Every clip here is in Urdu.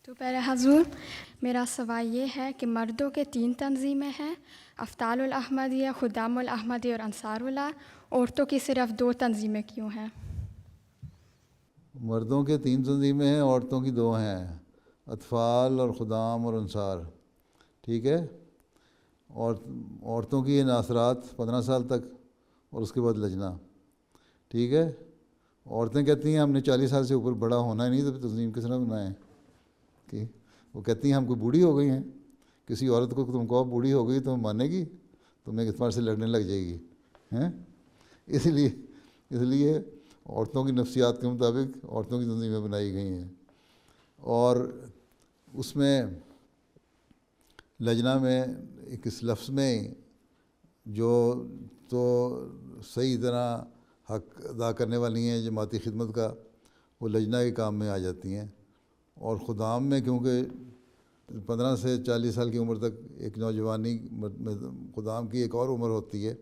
تو پہلے حضور میرا سوال یہ ہے کہ مردوں کے 3 تنظیمیں ہیں، افطال الاحمدیہ، خدام الاحمدیہ اور انصار اللہ، عورتوں کی صرف 2 تنظیمیں کیوں ہیں؟ مردوں کے 3 تنظیمیں ہیں، عورتوں کی 2 ہیں، اطفال اور خدام اور انصار، ٹھیک ہے۔ اور عورتوں کی ناصرات 15 سال تک اور اس کے بعد لجنا، ٹھیک ہے۔ عورتیں کہتی ہیں ہم نے 40 سال سے اوپر بڑا ہونا ہی نہیں تو تنظیم کس طرح بنائیں، کہ وہ کہتی ہیں ہم کوئی بوڑھی ہو گئی ہیں، کسی عورت کو تم کو بوڑھی ہو گئی تو مانے گی، تمہیں اس بار سے لڑنے لگ جائے گی ہیں۔ اس لیے عورتوں کی نفسیات کے مطابق عورتوں کی تنظیمیں بنائی گئی ہیں۔ اور اس میں لجنہ میں اس لفظ میں جو تو صحیح طرح حق ادا کرنے والی ہیں جماعتی خدمت کا، وہ لجنہ کے کام میں آ جاتی ہیں۔ اور خدام میں کیونکہ 15 سے 40 سال کی عمر تک ایک نوجوانی خدام کی ایک اور عمر ہوتی ہے،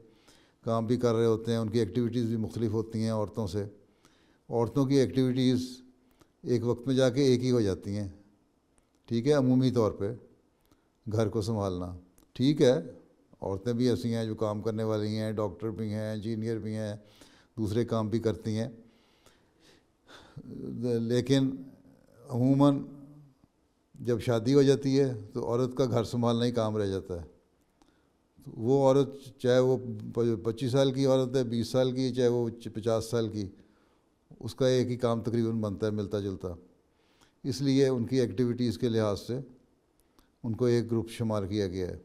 کام بھی کر رہے ہوتے ہیں، ان کی ایکٹیویٹیز بھی مختلف ہوتی ہیں عورتوں سے۔ عورتوں کی ایکٹیویٹیز ایک وقت میں جا کے ایک ہی ہو جاتی ہیں، ٹھیک ہے، عمومی طور پہ گھر کو سنبھالنا، ٹھیک ہے۔ عورتیں بھی ایسی ہیں جو کام کرنے والی ہیں، ڈاکٹر بھی ہیں، انجینئر بھی ہیں، دوسرے کام بھی کرتی ہیں، لیکن عموماً جب شادی ہو جاتی ہے تو عورت کا گھر سنبھالنا ہی کام رہ جاتا ہے۔ وہ عورت چاہے وہ 25 سال کی عورت ہے، 20 سال کی، چاہے وہ 50 سال کی، اس کا ایک ہی کام تقریباً بنتا ہے ملتا جلتا۔ اس لیے ان کی ایکٹیویٹیز کے لحاظ سے ان کو ایک گروپ شمار کیا گیا ہے۔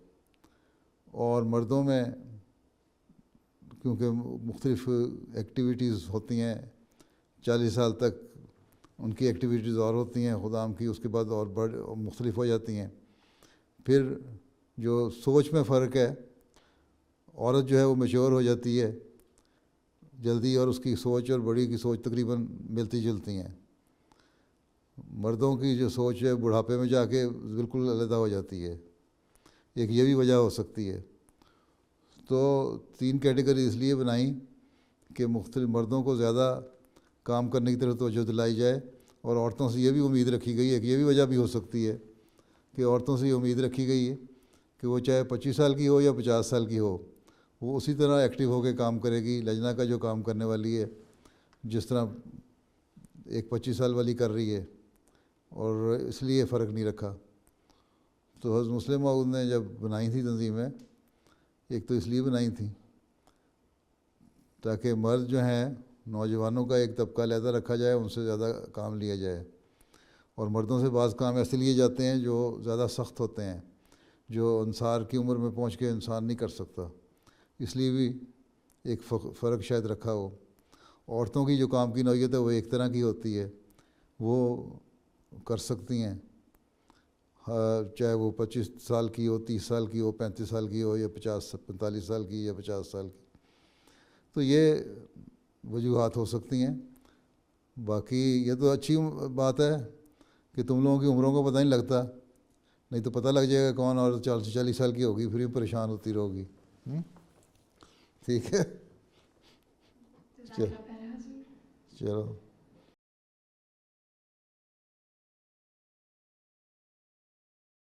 اور مردوں میں کیونکہ مختلف ایکٹیویٹیز ہوتی ہیں، 40 سال تک ان کی ایکٹیویٹیز اور ہوتی ہیں خدام کی، اس کے بعد اور مختلف ہو جاتی ہیں۔ پھر جو سوچ میں فرق ہے، عورت جو ہے وہ میچور ہو جاتی ہے جلدی، اور اس کی سوچ اور بڑی کی سوچ تقریباً ملتی جلتی ہیں۔ مردوں کی جو سوچ ہے بڑھاپے میں جا کے بالکل علیحدہ ہو جاتی ہے، ایک یہ بھی وجہ ہو سکتی ہے۔ تو 3 کیٹیگری اس لیے بنائیں کہ مختلف مردوں کو زیادہ کام کرنے کی طرف توجہ دلائی جائے، اور عورتوں سے یہ بھی امید رکھی گئی ہے کہ یہ بھی وجہ بھی ہو سکتی ہے کہ عورتوں سے یہ امید رکھی گئی ہے کہ وہ چاہے 25 سال کی ہو یا 50 سال کی ہو، وہ اسی طرح ایکٹیو ہو کے کام کرے گی، لجنہ کا جو کام کرنے والی ہے جس طرح ایک 25 سال والی کر رہی ہے، اور اس لیے فرق نہیں رکھا۔ تو حضرت مسلم موعود نے جب بنائی تھی تنظیمیں، ایک تو اس لیے بنائی تھیں تاکہ مرد جو ہیں نوجوانوں کا ایک طبقہ علیحدہ رکھا جائے، ان سے زیادہ کام لیا جائے، اور مردوں سے بعض کام ایسے لیے جاتے ہیں جو زیادہ سخت ہوتے ہیں، جو انصار کی عمر میں پہنچ کے انسان نہیں کر سکتا، اس لیے بھی ایک فرق شاید رکھا ہو۔ عورتوں کی جو کام کی نوعیت ہے وہ ایک طرح کی ہوتی ہے، وہ کر سکتی ہیں، چاہے وہ 25 سال کی ہو، 30 سال کی ہو، 35 سال کی ہو، یا 45 سال کی یا 50 سال کی۔ تو یہ وجوہات ہو سکتی ہیں۔ باقی یہ تو اچھی بات ہے کہ تم لوگوں کی عمروں کو پتہ نہیں لگتا، نہیں تو پتہ لگ جائے گا کون اور 40 سال کی ہوگی، پھر بھی پریشان ہوتی رہو گی، ٹھیک ہے۔ چلو